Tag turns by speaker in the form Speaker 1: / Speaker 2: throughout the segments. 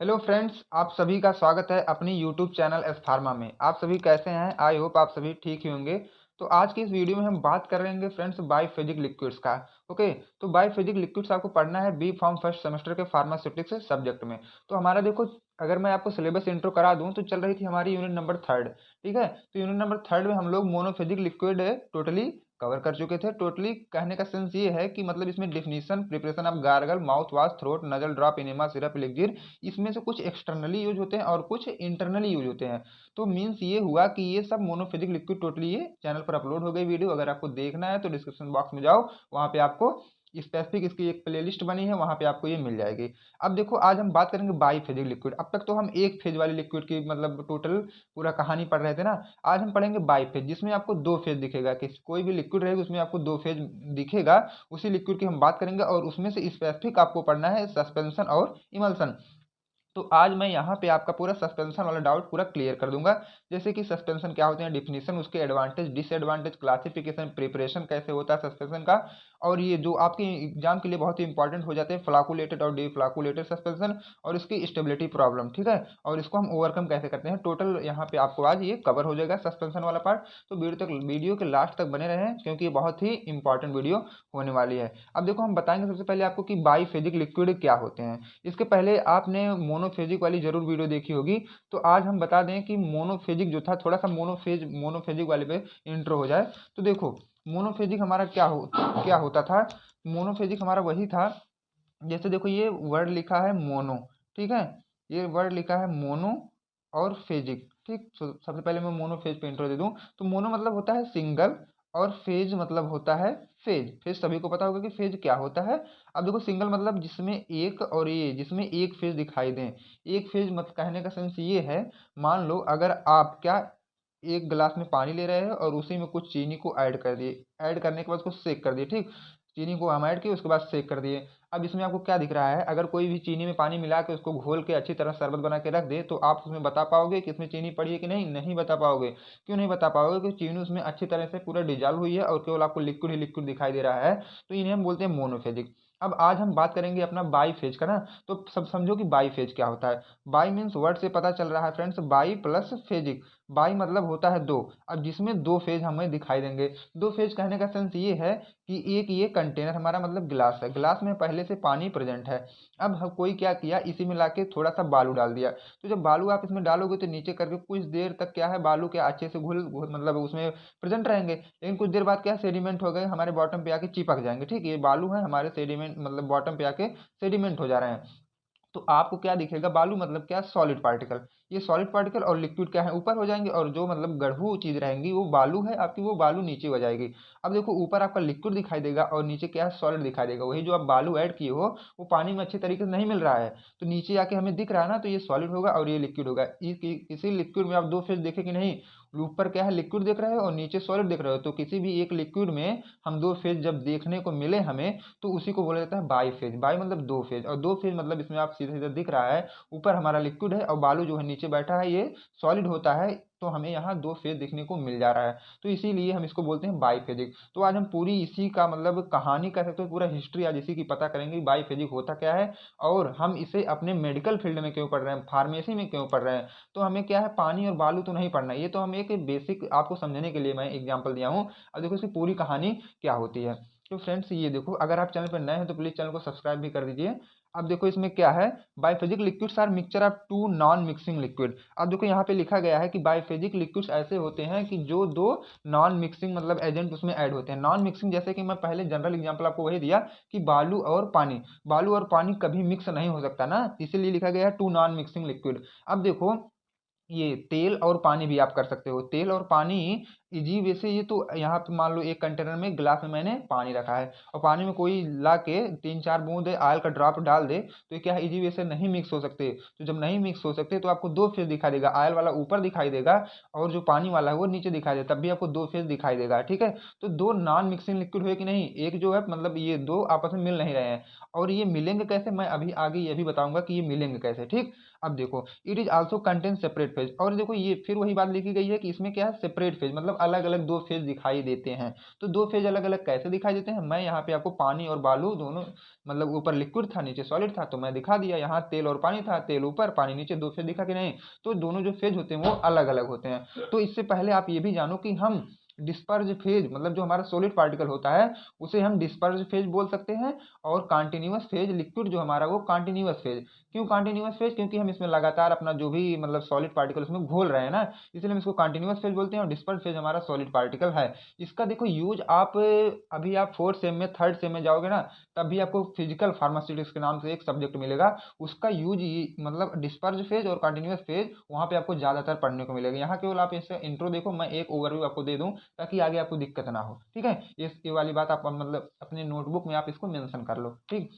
Speaker 1: Hello friends, आप सभी का स्वागत है अपनी यूट्यूब चैनल एस फार्मा में। आप सभी कैसे हैं? आई होप आप सभी ठीक ही होंगे। तो आज की इस वीडियो में हम बात करेंगे फ्रेंड्स बायोफिजिक लिक्विड्स का। ओके, तो बायोफिजिक लिक्विड्स आपको पढ़ना है बी फॉर्म फर्स्ट सेमेस्टर के फार्मास्यूटिक्स सब्जेक्ट में। तो हमारा देखो, अगर मैं आपको सिलेबस इंट्रो करा दूं तो चल रही थी हमारी यूनिट नंबर थर्ड। ठीक है, तो यूनिट नंबर थर्ड में हम लोग मोनोफिजिक लिक्विड टोटली कवर कर चुके थे। टोटली कहने का सेंस ये है कि मतलब इसमें definition, preparation of gargle, mouth wash, throat, nasal drop, enema, syrup, elixir, इसमें से कुछ एक्सटर्नली यूज होते हैं और कुछ इंटरनली यूज होते हैं। तो मीन्स ये हुआ कि ये सब मोनोफिजिक लिक्विड टोटली ये चैनल पर अपलोड हो गई वीडियो। अगर आपको देखना है तो डिस्क्रिप्शन बॉक्स में जाओ, वहाँ पे आपको स्पेसिफिक इसकी एक प्लेलिस्ट बनी है, वहाँ पे आपको ये मिल जाएगी। अब देखो, आज हम बात करेंगे बाईफेजिक लिक्विड। अब तक तो हम एक फेज वाली लिक्विड की मतलब टोटल पूरा कहानी पढ़ रहे थे ना। आज हम पढ़ेंगे बाईफेज, जिसमें आपको दो फेज दिखेगा कि कोई भी लिक्विड रहेगी उसमें आपको दो फेज दिखेगा। उसी लिक्विड की हम बात करेंगे और उसमें से स्पेसिफिक आपको पढ़ना है सस्पेंशन और इमल्सन। तो आज मैं यहाँ पे आपका पूरा सस्पेंशन वाला डाउट पूरा क्लियर कर दूंगा। जैसे कि सस्पेंशन क्या होते हैं, डिफिनीशन, उसके एडवांटेज, डिसएडवांटेज, क्लासिफिकेशन, प्रिपरेशन कैसे होता है सस्पेंशन का, और ये जो आपके एग्जाम के लिए बहुत ही इंपॉर्टेंट हो जाते हैं, फ्लाकुलेटेड और डीफ्लाकुलेटेड सस्पेंशन, और इसकी स्टेबिलिटी प्रॉब्लम। ठीक है, और इसको हम ओवरकम कैसे करते हैं, टोटल यहाँ पे आपको आज ये कवर हो जाएगा सस्पेंशन वाला पार्ट। तो वीडियो के लास्ट तक बने रहें, क्योंकि ये बहुत ही इंपॉर्टेंट वीडियो होने वाली है। अब देखो, हम बताएंगे सबसे पहले आपको कि बाईफेजिक लिक्विड क्या होते हैं। इसके पहले आपने मोनोफेजिक वाली जरूर वीडियो देखी होगी। तो आज हम बता दें कि मोनोफेजिक जो था, थोड़ा सा मोनोफेजिक वाले पे इंट्रो हो जाए। तो देखो, मोनोफेजिक हमारा क्या होता था। मोनोफेजिक हमारा वही था, जैसे देखो ये वर्ड लिखा है मोनो। ठीक है, ये वर्ड लिखा है मोनो और फेजिक। ठीक, सबसे पहले मैं मोनो फेज पे इंट्रो दे दूं। तो मोनो मतलब होता है सिंगल, और फेज मतलब होता है फेज। फेज सभी को पता होगा कि फेज क्या होता है। अब देखो, सिंगल मतलब जिसमें एक, और ये जिसमें एक फेज दिखाई दें। एक फेज मत कहने का सेंस ये है, मान लो अगर आप क्या एक गिलास में पानी ले रहे हैं और उसी में कुछ चीनी को ऐड कर दिए। ऐड करने के बाद उसको सेक कर दिए। ठीक, चीनी को हम ऐड किए, उसके बाद सेक कर दिए। अब इसमें आपको क्या दिख रहा है, अगर कोई भी चीनी में पानी मिला के उसको घोल के अच्छी तरह शरबत बना के रख दे, तो आप उसमें बता पाओगे कि इसमें चीनी पड़ी है कि नहीं? नहीं बता पाओगे। क्यों नहीं बता पाओगे? क्योंकि चीनी उसमें अच्छी तरह से पूरा डिजॉल्व हुई है और केवल आपको लिक्विड ही लिक्विड दिखाई दे रहा है। तो इन्हें हम बोलते हैं मोनोफेजिक। अब आज हम बात करेंगे अपना बाई फेज का ना। तो सब समझो कि बाई फेज क्या होता है। बाई मीन्स वर्ड से पता चल रहा है friends, by plus phasic. By मतलब होता है दो। अब जिसमें दो फेज हमें दिखाई देंगे। दो फेज कहने का सेंस ये है कि एक ये कंटेनर हमारा मतलब गिलास है, गिलास में पहले से पानी प्रेजेंट है। अब कोई क्या किया, इसी में लाके थोड़ा सा बालू डाल दिया। तो जब बालू आप इसमें डालोगे तो नीचे करके कुछ देर तक क्या है, बालू क्या अच्छे से मतलब उसमें प्रेजेंट रहेंगे। लेकिन कुछ देर बाद क्या, सेडिमेंट हो गए, हमारे बॉटम पे आके चिपक जाएंगे। ठीक, ये बालू है हमारे सेडिमेंट, मतलब बॉटम पे आके सेडिमेंट हो जा रहे हैं। तो आपको क्या दिखेगा, बालू मतलब क्या, सॉलिड पार्टिकल। ये सॉलिड पार्टिकल और लिक्विड क्या है, ऊपर हो जाएंगे, और जो मतलब गढ़ू चीज रहेंगी वो बालू है आपकी, वो बालू नीचे हो जाएगी। अब देखो, ऊपर आपका लिक्विड दिखाई देगा और नीचे क्या है, सॉलिड दिखाई देगा। वही जो आप बालू ऐड किए हो वो पानी में अच्छी तरीके से नहीं मिल रहा है, तो नीचे आके हमें दिख रहा है ना, तो ये सॉलिड होगा और ये लिक्विड होगा। इसी लिक्विड में आप दो फेज देखे कि नहीं, ऊपर क्या है, लिक्विड देख रहे हो और नीचे सॉलिड देख रहे हो। तो किसी भी एक लिक्विड में हम दो फेज जब देखने को मिले हमें, तो उसी को बोला जाता है बाई फेज। बाई मतलब दो फेज, और दो फेज मतलब इसमें आप सीधे सीधे दिख रहा है, ऊपर हमारा लिक्विड है और बालू जो है नीचे बैठा है ये सॉलिड होता है। तो हमें यहाँ दो फेज देखने को मिल जा रहा है, तो इसीलिए हम इसको बोलते हैं बाईफेजिक। तो आज हम पूरी इसी का मतलब कहानी कह सकते हो, पूरा हिस्ट्री आज इसी की पता करेंगे, बाईफेजिक होता क्या है और हम इसे अपने मेडिकल फील्ड में क्यों पढ़ रहे हैं, फार्मेसी में क्यों पढ़ रहे हैं। तो हमें क्या है, पानी और बालू तो नहीं पढ़ना है, ये तो हम एक बेसिक आपको समझने के लिए मैं एग्जाम्पल दिया हूँ। अब देखो इसकी पूरी कहानी क्या होती है। तो फ्रेंड्स ये देखो, अगर आप चैनल पर नए हैं तो प्लीज चैनल को सब्सक्राइब भी कर दीजिए। अब देखो इसमें क्या है, biphasic liquids are mixture of two non mixing liquid. अब देखो यहाँ पे लिखा गया है कि बायोफिजिक लिक्विड्स ऐसे होते हैं कि जो दो नॉन मिक्सिंग मतलब एजेंट उसमें ऐड होते हैं। नॉन मिक्सिंग जैसे कि मैं पहले जनरल एग्जांपल आपको वही दिया कि बालू और पानी, बालू और पानी कभी मिक्स नहीं हो सकता ना, इसीलिए लिखा गया है टू नॉन मिक्सिंग लिक्विड। अब देखो, ये तेल और पानी भी आप कर सकते हो, तेल और पानी इजी वे से। ये तो यहाँ पे मान लो एक कंटेनर में, गिलास में मैंने पानी रखा है और पानी में कोई ला के तीन चार बूंद ऑयल का ड्रॉप डाल दे, तो ये क्या है, इजी वे से नहीं मिक्स हो सकते। तो जब नहीं मिक्स हो सकते तो आपको दो फेज दिखाई देगा, ऑयल वाला ऊपर दिखाई देगा और जो पानी वाला है वो नीचे दिखाई देगा, तब भी आपको दो फेज दिखाई देगा। ठीक है, तो दो नॉन मिक्सिंग लिक्विड हुए कि नहीं, एक जो है मतलब ये दो आपस में मिल नहीं रहे हैं, और ये मिलेंगे कैसे, मैं अभी आगे ये भी बताऊंगा कि ये मिलेंगे कैसे। ठीक, अब देखो, it is also contain separate phase. और देखो ये फिर वही बात लिखी गई है कि इसमें क्या है, सेपरेट फेज मतलब मतलब अलग अलग दो फेज दिखाई देते हैं। तो दो फेज अलग अलग कैसे दिखाई देते हैं, मैं यहाँ पे आपको पानी और बालू दोनों, मतलब ऊपर लिक्विड था नीचे सॉलिड था, तो मैं दिखा दिया। यहाँ तेल और पानी था, तेल ऊपर पानी नीचे, दो फेज दिखा कि नहीं। तो दोनों जो फेज होते हैं वो अलग अलग होते हैं। तो इससे पहले आप ये भी जानो कि हम डिस्पर्ज फेज, मतलब जो हमारा सॉलिड पार्टिकल होता है उसे हम डिस्पर्ज फेज बोल सकते हैं, और कंटिन्यूअस फेज लिक्विड जो हमारा वो कंटिन्यूअस फेज। क्यों कंटिन्यूअस फेज, क्योंकि हम इसमें लगातार अपना जो भी मतलब सॉलिड पार्टिकल उसमें घोल रहे हैं ना, इसलिए हम इसको कंटिन्यूअस फेज बोलते हैं। और डिस्पर्ज फेज हमारा सॉलिड पार्टिकल है। इसका देखो यूज आप अभी आप फोर्थ सेम में थर्ड सेम में जाओगे ना, तब भी आपको फिजिकल फार्मास्यूटिक्स के नाम से एक सब्जेक्ट मिलेगा। उसका यूज मतलब डिस्पर्ज फेज और कंटिन्यूअस फेज वहां पे आपको ज्यादातर पढ़ने को मिलेगा। यहाँ केवल आप इसे इंट्रो देखो, मैं एक ओवरव्यू आपको दे दूं ताकि आगे आपको दिक्कत ना हो। ठीक है, ये वाली बात आप मतलब अपने नोटबुक में आप इसको मेंशन कर लो। ठीक,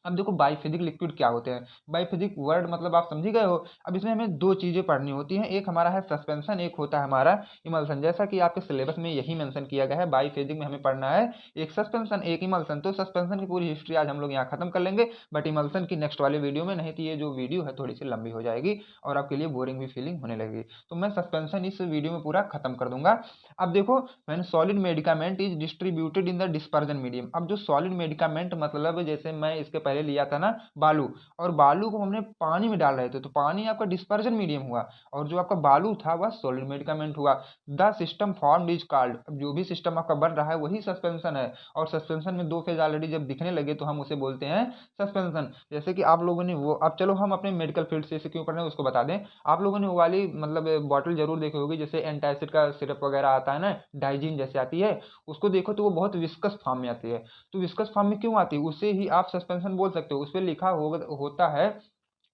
Speaker 1: अब देखो बाइफिजिक लिक्विड क्या होते हैं। बाइफिजिक वर्ड मतलब आप समझ ही गए हो। अब इसमें हमें दो चीजें पढ़नी होती हैं, एक हमारा है सस्पेंशन, एक होता है हमारा इमल्सन। जैसा कि आपके सिलेबस में यही मेंशन किया गया है, बाइफिजिक में हमें पढ़ना है एक सस्पेंशन एक इमल्सन। तो सस्पेंशन की पूरी हिस्ट्री आज हम लोग यहाँ खत्म कर लेंगे, बट इमल्सन की नेक्स्ट वाले वीडियो में, नहीं तो ये जो वीडियो है थोड़ी सी लंबी हो जाएगी और आपके लिए बोरिंग भी फीलिंग होने लगेगी। तो मैं सस्पेंशन इस वीडियो में पूरा खत्म कर दूंगा। अब देखो, when solid medicament is distributed in the dispersion medium. अब जो सॉलिड मेडिकामेंट मतलब जैसे मैं इसके पहले लिया था ना बालू, और बालू को हमने पानी में डाल रहे थे, तो पानी आपका डिस्पर्जन मीडियम हुआ, और जो आपका बालू था वह सॉलिड मेडिकामेंट हुआ। The system formed is called. अब जो भी सिस्टम आपका बन रहा है वही सस्पेंशन है। और सस्पेंशन में दो फेज ऑलरेडी जब दिखने लगे तो हम उसे बोलते हैं सस्पेंशन। जैसे कि आप लोगों ने वो, अब चलो हम अपने मेडिकल फील्ड से इसे क्यों पढ़ रहे हैं उसको बता दें। आप लोगों ने वो वाली मतलब बॉटल जरूर देखी होगी, जैसे एंटासिड का सिरप वगैरह आता है ना, डाइजीन जैसे आती है, उसको देखो तो वो बहुत विस्कस फॉर्म में आती है। तो विस्कस फॉर्म में क्यों आती है, उसे ही आप सस्पेंशन बोल सकते हो। उस पर लिखा होता है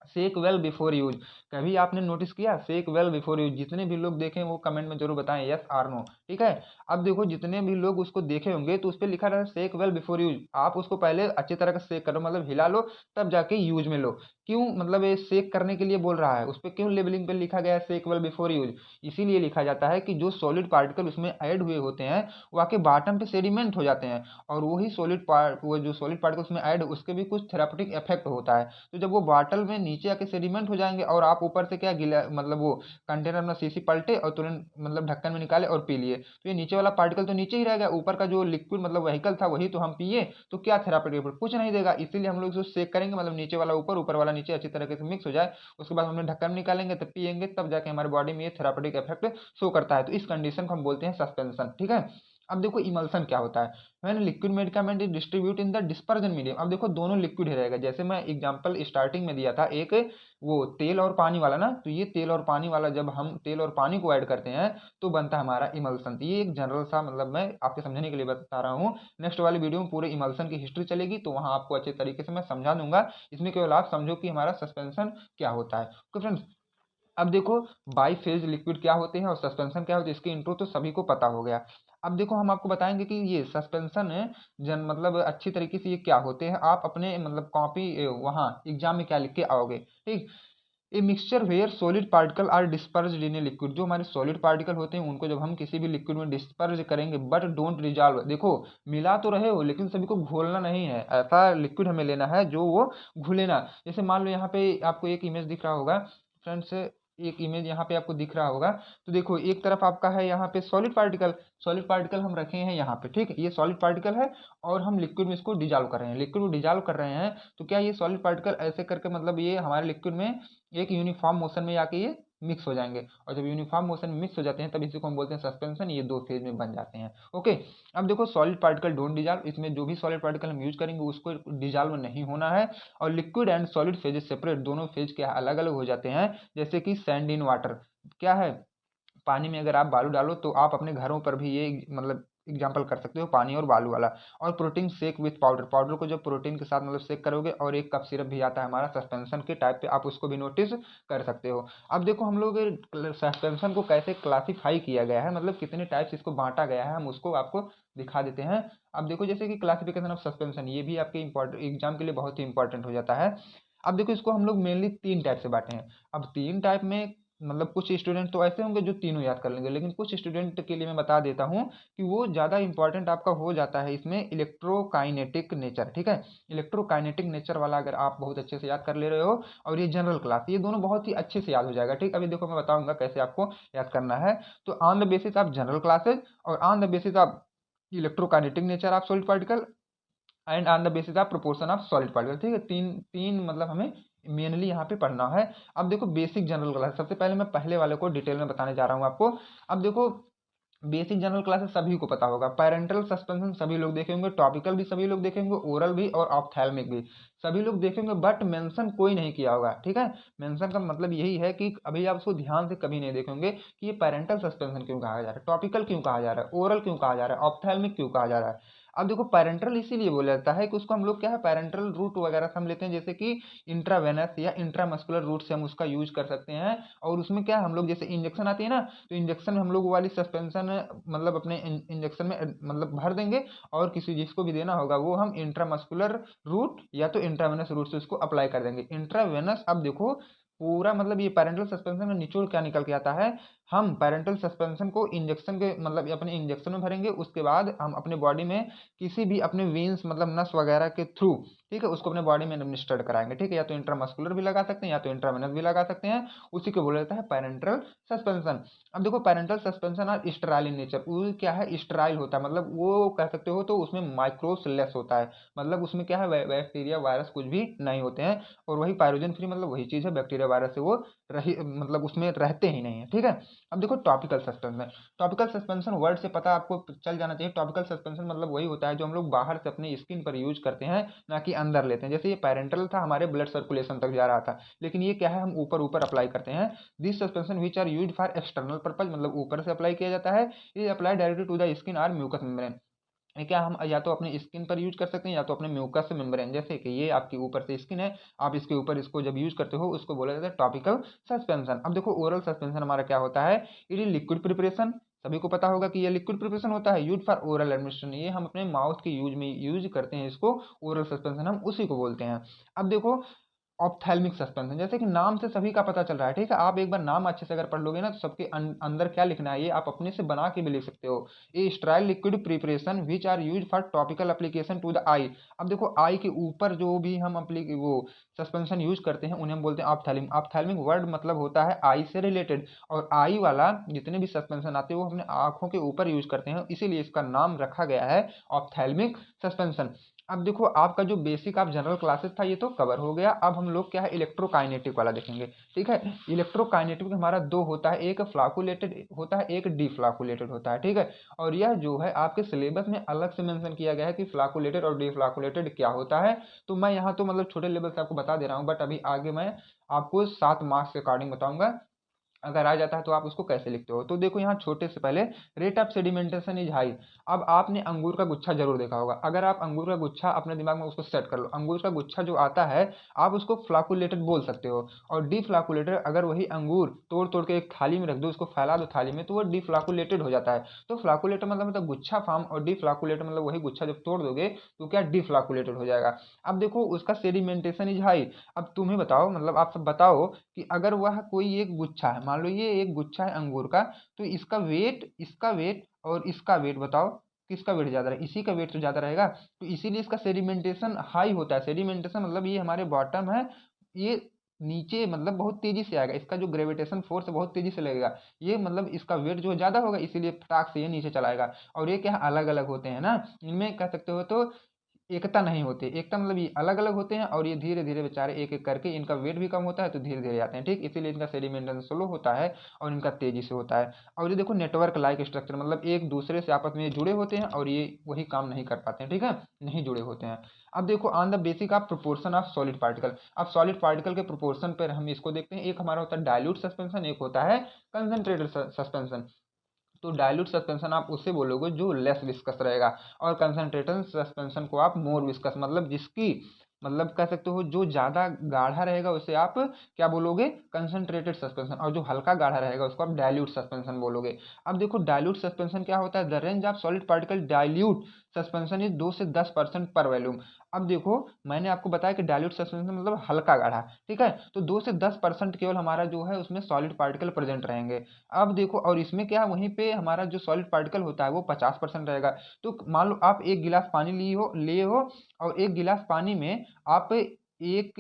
Speaker 1: सेक वेल बिफोर यूज। कभी आपने नोटिस किया सेक वेल बिफोर यूज? जितने भी लोग देखें वो कमेंट में जरूर बताएं यस आर नो। ठीक है, अब देखो जितने भी लोग उसको देखे होंगे तो उस पर लिखा रहा है सेक वेल बिफोर यूज। आप उसको पहले अच्छी तरह से सेक करो, मतलब हिला लो, तब जाके यूज में लो। क्यों, मतलब ये सेक करने के लिए बोल रहा है, उस पर क्यों लेबलिंग पे लिखा गया है सेक वेल बिफोर यूज? इसीलिए लिखा जाता है कि जो सॉलिड पार्टिकल उसमें ऐड हुए होते हैं वो आके बॉटम पे सेडिमेंट हो जाते हैं, और वही सॉलिड पार्ट, वो जो सॉलिड पार्टिकल उसमें ऐड उसके भी कुछ थेरापेटिक इफेक्ट होता है। तो जब वो बॉटल में नीचे आके सेडिमेंट हो जाएंगे और आप ऊपर से क्या गिला, मतलब वो कंटेनर में शीशी पलटे और तुरंत मतलब ढक्कन में निकाले और पी लिए, तो ये नीचे वाला पार्टिकल तो नीचे ही रह गया, ऊपर का जो लिक्विड मतलब व्हीकल था वही तो हम पिए, तो क्या थेरापेटिक इफेक्ट? कुछ नहीं देगा। इसीलिए हम लोग इसको सेक करेंगे, मतलब नीचे वाला ऊपर ऊपर वाला नीचे अच्छी तरीके से मिक्स हो जाए, उसके बाद हम ढक्कन निकालेंगे तब पियेंगे, तब जाके हमारे बॉडी में ये थेरापेटिक इफेक्ट शो करता है। तो इस कंडीशन को हम बोलते हैं सस्पेंशन। ठीक है, अब देखो इमल्सन क्या होता है। When liquid medicament is distribute in the dispersion medium. अब देखो दोनों लिक्विड ही रहेगा, जैसे मैं एग्जांपल स्टार्टिंग में दिया था एक वो तेल और पानी वाला ना, तो ये तेल और पानी वाला जब हम तेल और पानी को ऐड करते हैं तो बनता है हमारा इमल्सन। तो ये एक जनरल सा मतलब मैं आपके समझने के लिए बता रहा हूँ। नेक्स्ट वाली वीडियो में पूरे इमल्सन की हिस्ट्री चलेगी, तो वहां आपको अच्छे तरीके से मैं समझा दूंगा। इसमें केवल आप समझो कि हमारा सस्पेंशन क्या होता है। तो फ्रेंड्स, अब देखो बाई फेज लिक्विड क्या होते हैं और सस्पेंशन क्या होते हैं, इसकी इंट्रो तो सभी को पता हो गया। अब देखो हम आपको बताएंगे कि ये सस्पेंशन है जन मतलब अच्छी तरीके से ये क्या होते हैं। आप अपने मतलब कॉपी वहाँ एग्जाम में क्या लिख के आओगे। ठीक, a mixture where solid particle are dispersed in a liquid. जो हमारे सॉलिड पार्टिकल होते हैं उनको जब हम किसी भी लिक्विड में डिस्पर्ज करेंगे बट डोंट रिजॉल्व। देखो मिला तो रहे हो लेकिन सभी को घोलना नहीं है, ऐसा लिक्विड हमें लेना है जो वो घुले ना। जैसे मान लो यहाँ पे आपको एक इमेज दिख रहा होगा फ्रेंड्स, एक इमेज यहाँ पे आपको दिख रहा होगा। तो देखो एक तरफ आपका है यहाँ पे सॉलिड पार्टिकल, सॉलिड पार्टिकल हम रखे हैं यहाँ पे। ठीक, ये सॉलिड पार्टिकल है और हम लिक्विड में इसको डिजॉल्व कर रहे हैं, लिक्विड को डिजॉल्व कर रहे हैं। तो क्या ये सॉलिड पार्टिकल ऐसे करके मतलब ये हमारे लिक्विड में एक यूनिफॉर्म मोशन में आके ये मिक्स हो जाएंगे, और जब यूनिफॉर्म मोशन में मिक्स हो जाते हैं तब इसी को हम बोलते हैं सस्पेंशन। ये दो फेज में बन जाते हैं। ओके, अब देखो सॉलिड पार्टिकल डोंट डिजॉल्व, इसमें जो भी सॉलिड पार्टिकल हम यूज करेंगे उसको डिजॉल्व नहीं होना है। और liquid and solid phases separate, दोनों फेज के अलग अलग हो जाते हैं। जैसे कि सैंड इन वाटर, क्या है, पानी में अगर आप बालू डालो तो आप अपने घरों पर भी ये मतलब एग्जाम्पल कर सकते हो पानी और बालू वाला। और protein shake with powder, powder को जब प्रोटीन के साथ मतलब शेक करोगे, और एक कप सिरप भी आता है हमारा सस्पेंशन के टाइप पे, आप उसको भी नोटिस कर सकते हो। अब देखो हम लोग सस्पेंशन को कैसे क्लासीफाई किया गया है, मतलब कितने टाइप्स इसको बांटा गया है, हम उसको आपको दिखा देते हैं। अब देखो जैसे कि क्लासिफिकेशन ऑफ सस्पेंशन, ये भी आपके इंपॉर्टेंट एग्जाम के लिए बहुत ही इंपॉर्टेंट हो जाता है। अब देखो इसको हम लोग मेनली तीन टाइप से बांटे हैं। अब तीन टाइप में मतलब कुछ स्टूडेंट तो ऐसे होंगे जो तीनों याद कर लेंगे, लेकिन कुछ स्टूडेंट के लिए मैं बता देता हूँ कि वो ज़्यादा इंपॉर्टेंट आपका हो जाता है इसमें इलेक्ट्रोकाइनेटिक नेचर, ठीक है। इलेक्ट्रोकाइनेटिक नेचर वाला अगर आप बहुत अच्छे से याद कर ले रहे हो, और ये जनरल क्लास, ये दोनों बहुत ही अच्छे से याद हो जाएगा, ठीक। अभी देखो मैं बताऊंगा कैसे आपको याद करना है। तो on the basis of general classes, और on the basis of electrokinetic nature of solid particle, and on the basis of proportion of solid particle, ठीक है। तीन तीन मतलब हमें मेनली यहाँ पे पढ़ना है। अब देखो बेसिक जनरल क्लास, सबसे पहले मैं पहले वाले को डिटेल में बताने जा रहा हूँ आपको। अब देखो बेसिक जनरल क्लासेस सभी को पता होगा, पैरेंटल सस्पेंशन सभी लोग देखे होंगे, टॉपिकल भी सभी लोग देखे होंगे, ओरल भी और ऑप्थेल्मिक भी सभी लोग देखे होंगे, बट मेंशन कोई नहीं किया होगा, ठीक है। मेंशन का मतलब यही है कि अभी आप उसको ध्यान से कभी नहीं देखेंगे कि ये पैरेंटल सस्पेंशन क्यों कहा जा रहा है, टॉपिकल क्यों कहा जा रहा है, ओरल क्यों कहा जा रहा है, ऑप्थेल्मिक क्यों कहा जा रहा है। अब देखो पैरेंटल इसीलिए बोला जाता है कि उसको हम लोग क्या है पैरेंटल रूट वगैरह से हम लेते हैं, जैसे कि इंट्रावेनस या इंट्रामस्कुलर रूट से हम उसका यूज कर सकते हैं। और उसमें क्या हम लोग जैसे इंजेक्शन आती है ना, तो इंजेक्शन में हम लोग वाली सस्पेंशन मतलब अपने इंजेक्शन में मतलब भर देंगे, और किसी जिसको भी देना होगा वो हम इंट्रामस्कुलर रूट या तो इंट्रावेनस रूट से उसको अप्लाई कर देंगे। इंट्रावेनस, अब देखो पूरा मतलब ये पैरेंटल सस्पेंशन में निचोड़ क्या निकल के आता है, हम पैरेंटल सस्पेंशन को इंजेक्शन के मतलब अपने इंजेक्शन में भरेंगे, उसके बाद हम अपने बॉडी में किसी भी अपने वेन्स मतलब नस वगैरह के थ्रू, ठीक है, उसको अपने बॉडी में एडमिनिस्ट्रेट कराएंगे, ठीक है। या तो इंट्रामस्कुलर भी लगा सकते हैं या तो इंट्रावेनस भी लगा सकते हैं, उसी को बोला जाता है पैरेंटल सस्पेंशन। अब देखो पैरेंटल सस्पेंशन और स्टेराइल इन नेचर, वो क्या है स्टेराइल होता है, मतलब वो कह सकते हो तो उसमें माइक्रोब्स लेस होता है, मतलब उसमें क्या है बैक्टीरिया वायरस कुछ भी नहीं होते हैं, और वही पायरोजन फ्री मतलब वही चीज़ है, बैक्टीरिया वायरस से वो रही मतलब उसमें रहते ही नहीं है, ठीक है। अब देखो topical suspension, topical suspension word से पता आपको चल जाना चाहिए। टॉपिकल सस्पेंशन मतलब वही होता है जो हम लोग बाहर से अपनी स्किन पर यूज करते हैं, ना कि अंदर लेते हैं। जैसे ये पैरेंटल था, हमारे ब्लड सर्कुलेशन तक जा रहा था, लेकिन ये क्या है हम ऊपर ऊपर अप्लाई करते हैं। This suspension which are used for external purpose, मतलब ऊपर से अप्लाई किया जाता है। ये apply directly to the skin और म्यूकस मेम्ब्रेन, ये क्या हम या तो अपनी स्किन पर यूज कर सकते हैं या तो अपने म्यूकस मेम्ब्रेन, जैसे कि ये आपकी ऊपर से स्किन है, आप इसके ऊपर इसको जब यूज करते हो उसको बोला जाता है टॉपिकल सस्पेंशन। अब देखो ओरल सस्पेंशन हमारा क्या होता है, इट इज लिक्विड प्रिपरेशन, सभी को पता होगा कि ये लिक्विड प्रिपरेशन होता है, यूज फॉर ओरल एडमिनिस्ट्रेशन, ये हम अपने माउथ के यूज में यूज करते हैं इसको, ओरल सस्पेंशन हम उसी को बोलते हैं। अब देखो ऑप्थेल्मिक सस्पेंशन, जैसे कि नाम से सभी का पता चल रहा है, ठीक है। आप एक बार नाम अच्छे से अगर पढ़ लोगे ना तो सबके अंदर क्या लिखना है ये आप अपने से बना के भी लिख सकते हो। ये sterile liquid preparation which are use for topical application to the eye. अब देखो आई के ऊपर जो भी हम वो सस्पेंशन यूज करते हैं उन्हें हम बोलते हैं ऑप्थेल्मिक। ऑप्थेल्मिक वर्ड मतलब होता है आई से रिलेटेड, और आई वाला जितने भी सस्पेंशन आते हैं वो अपने आंखों के ऊपर यूज करते हैं, इसीलिए इसका नाम रखा गया है ऑप्थेल्मिक सस्पेंशन। अब देखो आपका जो बेसिक ऑफ जनरल क्लासेस था ये तो कवर हो गया, अब हम लोग क्या है इलेक्ट्रोकाइनेटिक वाला देखेंगे, ठीक है। इलेक्ट्रोकाइनेटिक हमारा दो होता है, एक फ्लाकुलेटेड होता है, एक डीफ्लाकुलेटेड होता है, ठीक है। और यह जो है आपके सिलेबस में अलग से मेंशन किया गया है कि फ्लाकुलेटेड और डीफ्लाकुलेटेड क्या होता है। तो मैं यहाँ तो मतलब छोटे लेवल से आपको बता दे रहा हूँ, बट अभी आगे मैं आपको 7 मार्क्स के अकॉर्डिंग बताऊंगा, अगर आ जाता है तो आप उसको कैसे लिखते हो। तो देखो यहाँ छोटे से पहले rate of sedimentation is high. अब आपने अंगूर का गुच्छा जरूर देखा होगा, अगर आप अंगूर का गुच्छा अपने दिमाग में उसको सेट कर लो, अंगूर का गुच्छा जो आता है आप उसको फ्लाकुलेटेड बोल सकते हो, और डीफ्लाकुलेटेड अगर वही अंगूर तोड़ तोड़ के एक थाली में रख दो, उसको फैला दो थाली में, तो वो डीफ्लाकुलेटेड हो जाता है। तो फ्लाकुलेटेड मतलब गुच्छा फॉर्म, और डीफ्लाकुलेटेड मतलब वही गुच्छा जब तोड़ दोगे तो क्या डीफ्लाकुलेटेड हो जाएगा। अब देखो उसका सेडिमेंटेशन इज हाई। अब तुम्हें बताओ मतलब आप सब बताओ कि अगर वह कोई एक गुच्छा है, मान लो ये एक गुच्छा है अंगूर का, तो इसका वेट और इसका वेट बताओ किसका वेट ज्यादा है, इसी का वेट तो ज्यादा रहेगा, तो इसीलिए इसका सेडिमेंटेशन हाई होता है। सेडिमेंटेशन मतलब ये हमारे बॉटम है, ये नीचे मतलब बहुत तेजी से आएगा, इसका जो ग्रेविटेशन फोर्स है बहुत तेजी से लगेगा, ये मतलब इसका वेट जो है ज्यादा होगा, इसीलिए फटाक से ये नीचे चलाएगा। और ये क्या अलग अलग होते हैं ना, इनमें कह सकते हो तो एकता नहीं होती, एकता मतलब ये अलग अलग होते हैं, और ये धीरे धीरे बेचारे एक एक करके इनका वेट भी कम होता है तो धीरे धीरे आते हैं, ठीक, इसीलिए इनका सेडिमेंटेशन स्लो होता है और इनका तेजी से होता है। और ये देखो नेटवर्क लाइक स्ट्रक्चर, मतलब एक दूसरे से आपस में जुड़े होते हैं और ये वही काम नहीं कर पाते हैं, ठीक है, नहीं जुड़े होते हैं। अब देखो on the basic of proportion of solid particle, अब सॉलिड पार्टिकल के प्रोपोर्शन पर हम इसको देखते हैं। एक हमारा होता है डाइल्यूट सस्पेंशन, एक होता है कंसंट्रेटेड सस्पेंशन। तो डाइल्यूट सस्पेंशन आप उससे बोलोगे जो लेस विस्कस रहेगा, और कंसंट्रेटेड सस्पेंशन को आप मोर विस्कस, मतलब जिसकी मतलब कह सकते हो जो ज्यादा गाढ़ा रहेगा उसे आप क्या बोलोगे कंसंट्रेटेड सस्पेंशन, और जो हल्का गाढ़ा रहेगा उसको आप डाइल्यूट सस्पेंशन बोलोगे। अब देखो डाइल्यूट सस्पेंशन क्या होता है, the range of solid particle dilute suspension is 2 से 10% पर वॉल्यूम। अब देखो मैंने आपको बताया कि डाइल्यूट सस्पेंशन मतलब हल्का गाढ़ा, ठीक है, तो 2 से 10% केवल हमारा जो है उसमें सॉलिड पार्टिकल प्रेजेंट रहेंगे। अब देखो और इसमें क्या है, वहीं पे हमारा जो सॉलिड पार्टिकल होता है वो 50% रहेगा। तो मान लो आप एक गिलास पानी लिए हो और एक गिलास पानी में आप एक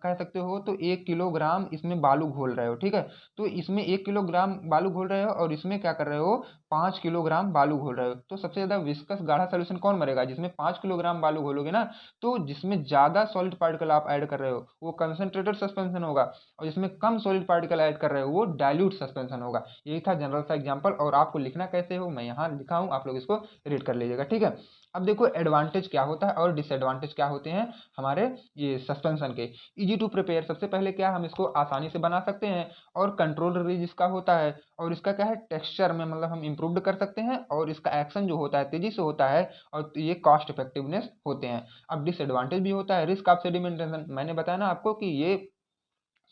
Speaker 1: कह सकते हो तो 1 किलोग्राम इसमें बालू घोल रहे हो, ठीक है, तो इसमें 1 किलोग्राम बालू घोल रहे हो और इसमें क्या कर रहे हो 5 किलोग्राम बालू घोल रहे हो, तो सबसे ज्यादा विस्कस गाढ़ा सोल्यूशन कौन बनेगा, जिसमें 5 किलोग्राम बालू घोलोगे ना, तो जिसमें ज्यादा सॉलिड पार्टिकल आप ऐड कर रहे हो वो कंसंट्रेटेड सस्पेंशन होगा, और जिसमें कम सॉलिड पार्टिकल ऐड कर रहे हो वो डाइल्यूट सस्पेंशन होगा। यही था जनरल सा एग्जांपल, और आपको लिखना कैसे हो मैं यहाँ लिखा हूँ, आप लोग इसको रीड कर लीजिएगा, ठीक है। अब देखो एडवांटेज क्या होता है और डिसएडवांटेज क्या होते हैं हमारे ये सस्पेंशन के। इजी टू प्रिपेयर, सबसे पहले क्या हम इसको आसानी से बना सकते हैं, और कंट्रोल रिलीज इसका होता है, और इसका क्या है टेक्सचर में मतलब हम इम्प्रूव्ड कर सकते हैं, और इसका एक्शन जो होता है तेजी से होता है, और ये कॉस्ट इफेक्टिवनेस होते हैं। अब डिसएडवांटेज भी होता है, रिस्क ऑफ सेडिमेंटेशन, मैंने बताया ना आपको कि ये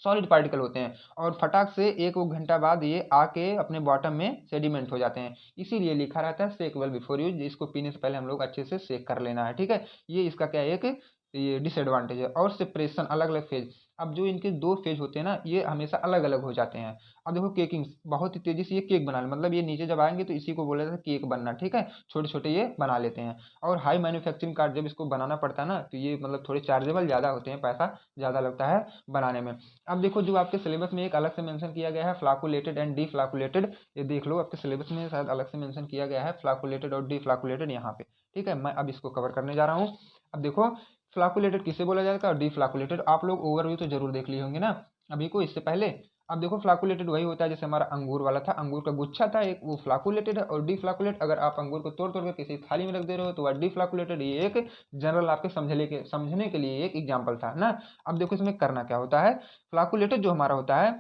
Speaker 1: सॉलिड पार्टिकल होते हैं और फटाक से 1 घंटा बाद ये आके अपने बॉटम में सेडिमेंट हो जाते हैं, इसीलिए लिखा रहता है सेक वेल बिफोर यूज, इसको पीने से पहले हम लोग अच्छे से सेक कर लेना है, ठीक है। ये इसका क्या है, एक ये डिसएडवांटेज है। और सेपरेशन अलग अलग फेज, अब जो इनके 2 फेज होते हैं ना ये हमेशा अलग अलग हो जाते हैं। अब देखो केकिंग, बहुत ही तेजी से ये केक बना मतलब ये नीचे जब आएंगे तो इसी को बोला जाता है केक बनना, ठीक है, छोटे छोटे ये बना लेते हैं। और हाई मैन्युफैक्चरिंग कार्ड जब इसको बनाना पड़ता है ना तो ये मतलब थोड़े चार्जेबल ज़्यादा होते हैं, पैसा ज़्यादा लगता है बनाने में। अब देखो जो आपके सिलेबस में एक अलग से मेंशन किया गया है फ्लाकुलेटेड एंड डीफ्लाकुलेटेड, ये देख लो आपके सिलेबस में शायद अलग से मेंशन किया गया है फ्लाकुलेटेड और डीफ्लाकुलेटेड यहाँ पे, ठीक है, मैं अब इसको कवर करने जा रहा हूँ। अब देखो फ्लाकुलेटेड किसे बोला जाता है और डीफ्लाकुलेटेड आप लोग ओवरव्यू तो जरूर देख लिए होंगे ना अभी को इससे पहले। अब देखो फ्लाकुलेटेड वही होता है जैसे हमारा अंगूर वाला था, अंगूर का गुच्छा था एक, वो फ्लाकुलेटेड है, और डीफ्लाकुलेट अगर आप अंगूर को तोड़ तोड़ कर किसी थाली में रख दे रहे हो तो वह डीफ्लाकुलेटेड, ये एक जनरल आपके समझने के लिए एक एग्जाम्पल था ना। अब देखो इसमें करना क्या होता है, फ्लाकुलेटेड जो हमारा होता है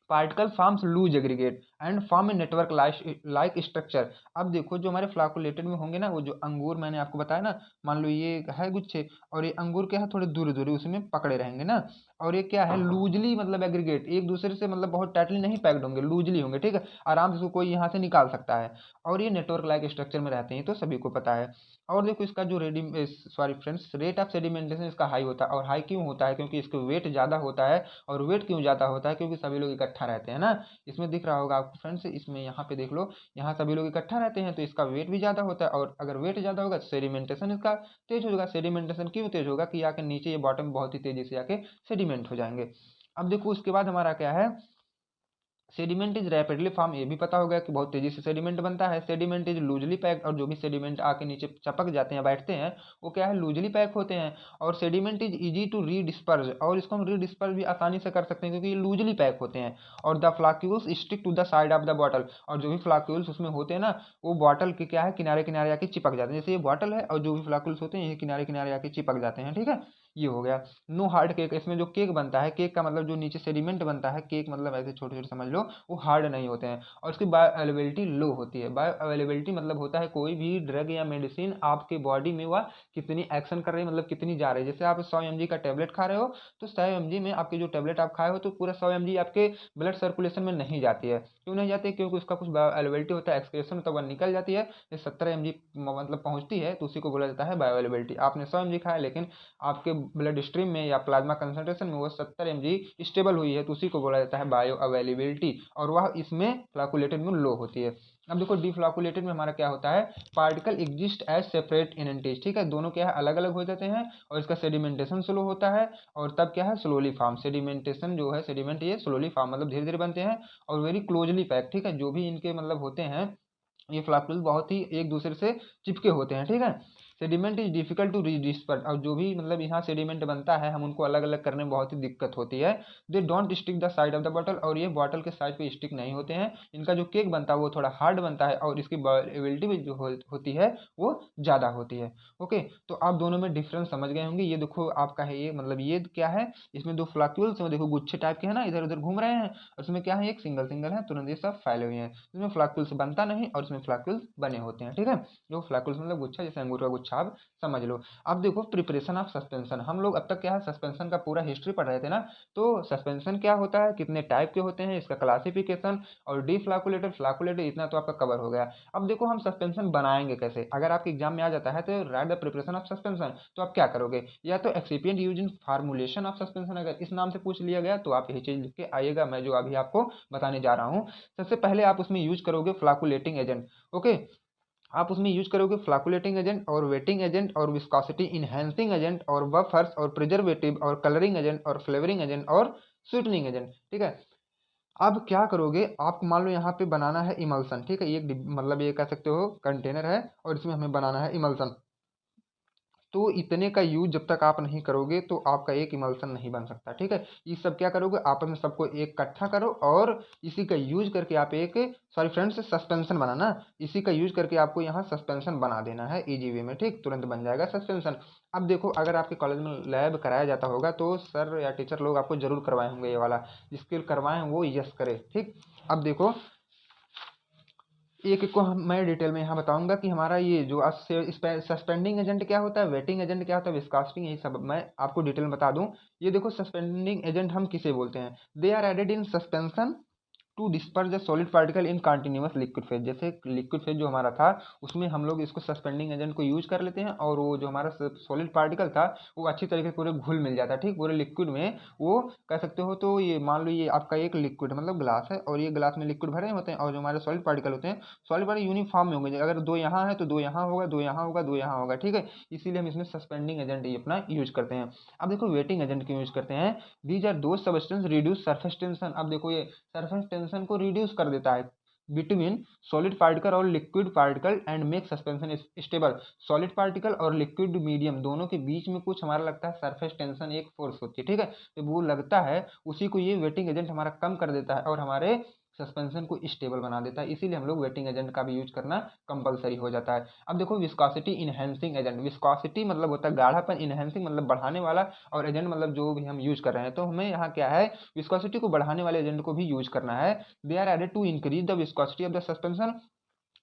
Speaker 1: particle forms loose aggregate and form a network like structure. अब देखो जो हमारे फ्लाकुलेटेड में होंगे ना, वो जो अंगूर मैंने आपको बताया ना, मान लो ये है गुच्छे और ये अंगूर क्या है थोड़े दूर दूर उसमें पकड़े रहेंगे ना, और ये क्या है लूजली मतलब एग्रीगेट एक दूसरे से मतलब बहुत टाइटली नहीं पैक्ड होंगे, लूजली होंगे, ठीक है, आराम से इसको कोई यहाँ से निकाल सकता है, और ये नेटवर्क लाइक स्ट्रक्चर में रहते हैं तो सभी को पता है। और देखो इसका जो sorry friends rate of sedimentation इसका हाई होता है, और हाई क्यों होता है, क्योंकि इसका वेट ज़्यादा होता है, और वेट क्यों ज़्यादा होता है क्योंकि सभी लोग इकट्ठा रहते हैं ना, इसमें दिख रहा होगा आपको फ्रेंड्स, इसमें यहाँ पे देख लो, यहाँ सभी लोग इकट्ठा रहते हैं तो इसका वेट भी ज़्यादा होता है, और अगर वेट ज़्यादा होगा तो सेडिमेंटेशन इसका तेज होगा। सेडिमेंटेशन क्यों तेज होगा कि आके नीचे ये बॉटम बहुत ही तेजी से आके सेडिमेंट हो जाएंगे। अब देखो उसके बाद हमारा क्या है, सेडिमेंट इज रैपिडली फॉर्म, ये भी पता होगा कि बहुत तेजी से सेडिमेंट बनता है। सेडिमेंट इज लूजली पैक्ड, और जो भी सेडिमेंट आके नीचे चपक जाते हैं बैठते हैं वो क्या है लूजली पैक होते हैं। और सेडिमेंट इज इजी टू रीडिस्पर्स, और इसको हम रीडिस्पर्स भी आसानी से कर सकते हैं क्योंकि ये लूजली पैक होते हैं। और the floccules stick to the side of the bottle, और जो भी फ्लाक्यूल्स उसमें होते हैं ना वो बॉटल के क्या है किनारे किनारे आके चिपक जाते हैं, जैसे ये बॉटल है और जो भी फ्लाक्यूल्स होते हैं ये किनारे किनारे आके चिपक जाते हैं, ठीक है, ये हो गया। नो हार्ड केक, इसमें जो केक बनता है, केक का मतलब जो नीचे सेडिमेंट बनता है, केक मतलब ऐसे छोटे छोटे समझ लो, वो हार्ड नहीं होते हैं, और उसकी बायो अवेलेबिलिटी लो होती है। बायो अवेलेबिलिटी मतलब होता है कोई भी ड्रग या मेडिसिन आपके बॉडी में वह कितनी एक्शन कर रही है, मतलब कितनी जा रही है। जैसे आप 100 mg का टेबलेट खा रहे हो तो 100 mg में आपके जो टेबलेट आप खाए हो तो पूरा 100 mg आपके ब्लड सर्कुलेशन में नहीं जाती है। क्यों नहीं जाती है, क्योंकि उसका कुछ बायो अवेलेबिलिटी होता है, एक्सक्रेशन होता है, वह निकल जाती है। 70 mg मतलब पहुंचती है तो उसी को बोला जाता है बायो अवेलेबिलिटी। आपने 100 mg खाया लेकिन आपके ब्लड स्ट्रीम में या प्लाज्मा कंसंट्रेशन में वो 70 mg स्टेबल हुई है तो उसी को बोला जाता है बायो अवेलेबिलिटी, और वह इसमें फ्लाकुलेटेड में लो होती है। अब देखो डीफ्लाकुलेटेड में हमारा क्या होता है, particle exist as separate entities, ठीक है, दोनों क्या है अलग अलग हो जाते हैं, और इसका सेडिमेंटेशन स्लो होता है, और तब क्या है स्लोली फॉर्म, सेडिमेंटेशन जो है सेडिमेंट ये स्लोली फॉर्म मतलब धीरे धीरे बनते हैं, और वेरी क्लोजली पैक, ठीक है, जो भी इनके मतलब होते हैं ये फ्लाकुलस बहुत ही एक दूसरे से चिपके होते हैं, ठीक है। Sediment is difficult to disperse, और जो भी मतलब यहाँ सेडिमेंट बनता है हम उनको अलग अलग करने में बहुत ही दिक्कत होती है। They don't stick the side of the bottle, और ये बॉटल के साइड पे स्टिक नहीं होते हैं। इनका जो केक बनता है वो थोड़ा हार्ड बनता है, और इसकी बायोअवेलेबिलिटी भी जो होती है वो ज़्यादा होती है। ओके, तो आप दोनों में डिफरेंस समझ गए होंगे। ये देखो आपका है ये मतलब ये क्या है, इसमें 2 फ्लाक्यूल्स हैं, देखो गुच्छे टाइप के है ना, इधर उधर घूम रहे हैं, और इसमें क्या है एक सिंगल सिंगल है, तुरंत ये सब फैले हुए हैं। इसमें फ्लाक्यूल्स बनता नहीं और इसमें फ्लाक्यूल्स बने होते हैं, ठीक है, जो फ्लाक्यूल्स मतलब गुच्छा जैसे अंगूर का गुच्छा अच्छा आप समझ लो। अब देखो प्रिपरेशन ऑफ सस्पेंशन, हम लोग अब तक क्या है सस्पेंशन का पूरा हिस्ट्री पढ़ रहे थे ना। तो सस्पेंशन क्या होता है, कितने टाइप के होते हैं, इसका क्लासिफिकेशन और डिफ्लाकुलेटेड फ्लाकुलेटेड, इतना तो आपका कवर हो गया। अब देखो हम सस्पेंशन बनाएंगे कैसे, अगर आपके एग्जाम में आ जाता है तो right the preparation of suspension, तो आप क्या करोगे, या तो excipient use in formulation of suspension, अगर इस नाम से पूछ लिया गया तो आप यही चीज लिख के आइएगा, मैं जो अभी आपको बताने जा रहा हूँ। सबसे पहले आप उसमें यूज करोगे फ्लाकुलेटिंग एजेंट। ओके, आप उसमें यूज करोगे फ्लाकुलेटिंग एजेंट और वेटिंग एजेंट और विस्कोसिटी इनहेंसिंग एजेंट और बफर्स और प्रिजर्वेटिव और कलरिंग एजेंट और फ्लेवरिंग एजेंट और स्वीटनिंग एजेंट। ठीक है, अब क्या करोगे, आप मान लो यहाँ पे बनाना है इमल्सन। ठीक है, ये मतलब ये कह सकते हो कंटेनर है और इसमें हमें बनाना है इमल्सन। तो इतने का यूज जब तक आप नहीं करोगे तो आपका एक इमल्सन नहीं बन सकता। ठीक है, ये सब क्या करोगे, आपस में सबको एक इकट्ठा करो और इसी का यूज करके आप एक, सॉरी फ्रेंड्स, सस्पेंशन बनाना, इसी का यूज करके आपको यहाँ सस्पेंशन बना देना है इजी वे में। ठीक, तुरंत बन जाएगा सस्पेंशन। अब देखो अगर आपके कॉलेज में लैब कराया जाता होगा तो सर या टीचर लोग आपको जरूर करवाए होंगे ये वाला, जिसके करवाएं वो यस करे। ठीक, अब देखो एक एक को मैं डिटेल में यहाँ बताऊंगा कि हमारा ये जो सस्पेंडिंग एजेंट क्या होता है, वेटिंग एजेंट क्या होता है, विस्कास्टिंग, यही सब मैं आपको डिटेल में बता दूं। ये देखो सस्पेंडिंग एजेंट हम किसे बोलते हैं, they are added in suspension to disperse the solid particle in continuous liquid phase. जैसे लिक्विड फेज जो हमारा था उसमें हम लोग इसको सस्पेंडिंग एजेंट को यूज कर लेते हैं और वो जो हमारा सॉलिड पार्टिकल था वो अच्छी तरीके से पूरे घुल मिल जाता है। ठीक, पूरे लिक्विड में वो कह सकते हो। तो ये मान लो ये आपका एक लिक्विड मतलब ग्लास है और ये ग्लास में लिक्विड भरे होते हैं और जो हमारे सॉलिड पार्टिकल होते हैं सॉलिड पार्टिकल यूनिफॉर्म में होंगे, अगर दो यहाँ है तो दो यहाँ होगा, दो यहाँ होगा, दो यहाँ होगा। ठीक है, इसीलिए हम इसमें सस्पेंडिंग एजेंट ही अपना यूज करते हैं। अब देखो वेटिंग एजेंट क्यों यूज करते हैं, दीज आर दो सब्सटेंस रिड्यूस सरफेस टेंशन। अब देखो ये सरफेस टेंशन को रिड्यूस कर देता है बिटवीन सॉलिड पार्टिकल और liquid particle and make suspension stable. Solid particle और लिक्विड मीडियम दोनों के बीच में कुछ हमारा लगता है सरफेस टेंशन एक फोर्स होती है। ठीक है, तो वो लगता है उसी को ये वेटिंग एजेंट हमारा कम कर देता है और हमारे सस्पेंशन को स्टेबल बना देता है, इसीलिए हम लोग वेटिंग एजेंट का भी यूज करना कंपलसरी हो जाता है। अब देखो विस्कोसिटी इनहेंसिंग एजेंट, विस्कोसिटी मतलब होता है गाढ़ापन, इनहेंसिंग मतलब बढ़ाने वाला और एजेंट मतलब जो भी हम यूज कर रहे हैं। तो हमें यहाँ क्या है, विस्कोसिटी को बढ़ाने वाले एजेंट को भी यूज करना है। They are added to increase the viscosity of the suspension,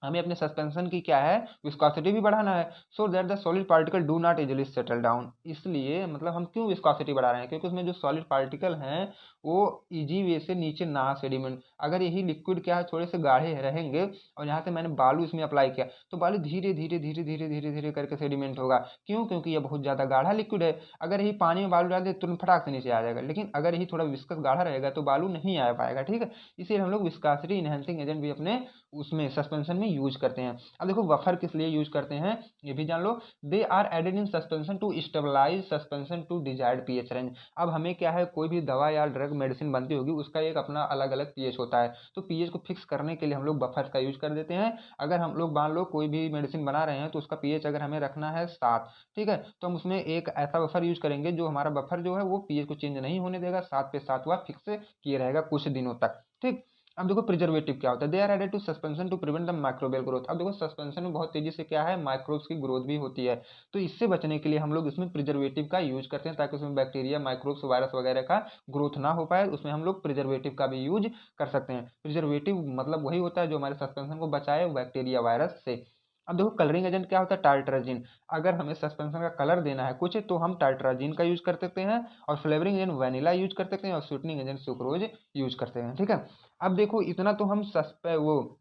Speaker 1: हमें अपने सस्पेंशन की क्या है विस्कोसिटी भी बढ़ाना है, so that the solid particle do not easily settle down. इसलिए मतलब हम क्यों विस्कोसिटी बढ़ा रहे हैं, क्योंकि उसमें जो सॉलिड पार्टिकल हैं वो इजी वे से नीचे ना सेडिमेंट, अगर यही लिक्विड क्या है थोड़े से गाढ़े रहेंगे और यहाँ से मैंने बालू इसमें अप्लाई किया तो बालू धीरे धीरे धीरे धीरे धीरे धीरे करके सेडिमेंट होगा। क्यों, क्योंकि ये बहुत ज़्यादा गाढ़ा लिक्विड है। अगर यही पानी में बालू डाल दे तुरंत फटाक से नीचे आ जाएगा, लेकिन अगर यही थोड़ा विस्कस गाढ़ा रहेगा तो बालू नहीं आ पाएगा। ठीक है, इसीलिए हम लोग विस्कोसिटी इनहेंसिंग एजेंट भी अपने उसमें सस्पेंशन में यूज करते हैं। अब देखो बफर किस लिए यूज करते हैं ये भी जान लो, they are added in suspension to stabilize suspension to desired pH range. अब हमें क्या है, कोई भी दवा या ड्रग मेडिसिन बनती होगी उसका एक अपना अलग अलग पीएच होता है, तो पीएच को फिक्स करने के लिए हम लोग बफर का यूज कर देते हैं। अगर हम लोग मान लो कोई भी मेडिसिन बना रहे हैं तो उसका पीएच अगर हमें रखना है 7, ठीक है, तो हम उसमें एक ऐसा बफर यूज करेंगे जो हमारा बफर जो है वो पीएच को चेंज नहीं होने देगा, 7 पे 7 हुआ फिक्स किए रहेगा कुछ दिनों तक। ठीक, अब देखो प्रिजर्वेटिव क्या होता है, they are added to suspension to prevent the microbial growth. अब देखो सस्पेंशन में बहुत तेजी से क्या है माइक्रोब्स की ग्रोथ भी होती है, तो इससे बचने के लिए हम लोग इसमें प्रिजर्वेटिव का यूज करते हैं ताकि उसमें बैक्टीरिया माइक्रोब्स वायरस वगैरह का ग्रोथ ना हो पाए, उसमें हम लोग प्रिजर्वेटिव का भी यूज कर सकते हैं। प्रिजर्वेटिव मतलब वही होता है जो हमारे सस्पेंशन को बचाए बैक्टीरिया वायरस से। अब देखो कलरिंग एजेंट क्या होता है, टार्ट्राजिन। अगर हमें सस्पेंशन का कलर देना है कुछ तो हम टार्ट्राजिन का यूज कर सकते हैं, और फ्लेवरिंग एजेंट वैनिला यूज कर सकते हैं, और स्वीटनिंग एजेंट सुक्रोज यूज करते हैं। ठीक है, अब देखो इतना तो हम वो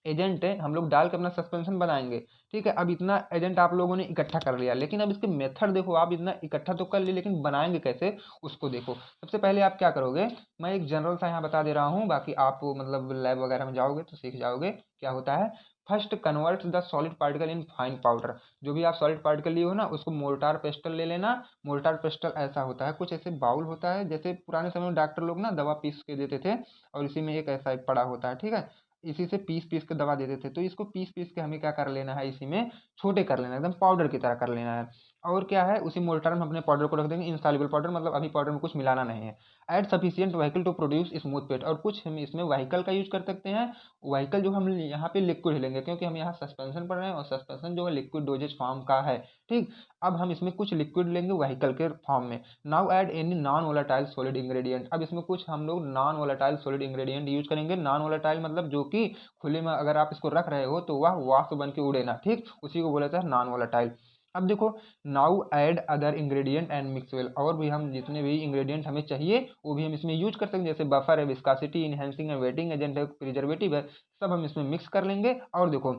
Speaker 1: एजेंट है हम लोग डाल के अपना सस्पेंशन बनाएंगे। ठीक है, अब इतना एजेंट आप लोगों ने इकट्ठा कर लिया, लेकिन अब इसके मेथड देखो, आप इतना इकट्ठा तो कर लिए लेकिन बनाएंगे कैसे उसको देखो। सबसे पहले आप क्या करोगे, मैं एक जनरल सा यहाँ बता दे रहा हूँ, बाकी आप मतलब लैब वगैरह में जाओगे तो सीख जाओगे क्या होता है। First convert the solid particle in fine powder, जो भी आप सॉलिड पार्टिकल लिए हो ना उसको मोर्टार पेस्टल ले लेना। मोर्टार पेस्टल ऐसा होता है कुछ ऐसे बाउल होता है, जैसे पुराने समय में डॉक्टर लोग ना दवा पीस के देते थे और इसी में एक ऐसा एक पड़ा होता है। ठीक है, इसी से पीस पीस के दवा देते थे, तो इसको पीस पीस के हमें क्या कर लेना है, इसी में छोटे कर लेना है, एकदम पाउडर की तरह कर लेना है। और क्या है, उसी मोल्टर में अपने पाउडर को रख देंगे, इनसॉल्युबल पाउडर मतलब अभी पाउडर में कुछ मिलाना नहीं है। Add sufficient vehicle to produce smooth paste, और कुछ हम इसमें व्हीकल का यूज कर सकते हैं। व्हीकल जो हम यहाँ पे लिक्विड लेंगे, क्योंकि हम यहाँ सस्पेंशन पढ़ रहे हैं और सस्पेंशन जो है लिक्विड डोजेज फॉर्म का है। ठीक, अब हम इसमें कुछ लिक्विड लेंगे व्हीकल के फॉर्म में। Now add any non volatile solid ingredient, अब इसमें कुछ हम लोग non volatile solid ingredient use करेंगे। नॉन वोलेटाइल मतलब जो कि खुले में अगर आप इसको रख रहे हो तो वह वाष्प बन के उड़े ना, ठीक, उसी को बोला जाता है नॉन वोलेटाइल। अब देखो, now add other ingredient and mix well, और भी हम जितने भी इंग्रेडिएंट हमें चाहिए वो भी हम इसमें यूज कर सकते हैं, जैसे बफर है, विस्कासिटी इनहेंसिंग है, वेटिंग एजेंट है, प्रिजर्वेटिव है, सब हम इसमें मिक्स कर लेंगे। और देखो,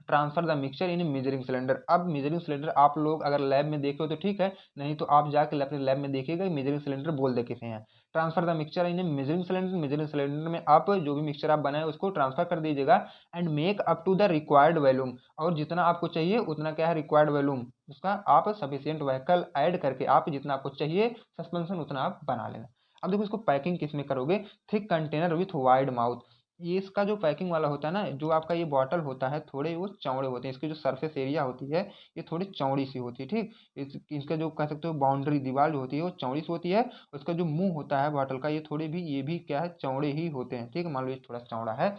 Speaker 1: transfer the mixture in measuring cylinder. अब मेजरिंग सिलेंडर आप लोग अगर लैब में देखे हो तो ठीक है, नहीं तो आप जाके अपने लैब में देखिएगा मेजरिंग सिलेंडर बोल दे किसे हैं। Transfer the mixture in measuring cylinder, measuring cylinder में आप जो भी मिक्सचर आप बनाए उसको ट्रांसफर कर दीजिएगा। And make up to the required volume, और जितना आपको चाहिए उतना क्या है रिक्वायर्ड वॉल्यूम, उसका आप सफिशियंट व्हीकल ऐड करके आप जितना आपको चाहिए सस्पेंशन उतना आप बना लेना। अब देखो, इसको पैकिंग किस में करोगे, thick container with wide mouth. ये इसका जो पैकिंग वाला होता है ना, जो आपका ये बॉटल होता है, थोड़े वो चौड़े होते हैं, इसकी जो सरफेस एरिया होती है ये थोड़ी चौड़ी सी होती है, ठीक। इसका जो कह सकते हो बाउंड्री दीवार जो होती है वो चौड़ी सी होती है। उसका जो मुंह होता है बॉटल का, ये भी क्या है, चौड़े ही होते हैं, ठीक है। मान लो ये थोड़ा चौड़ा है।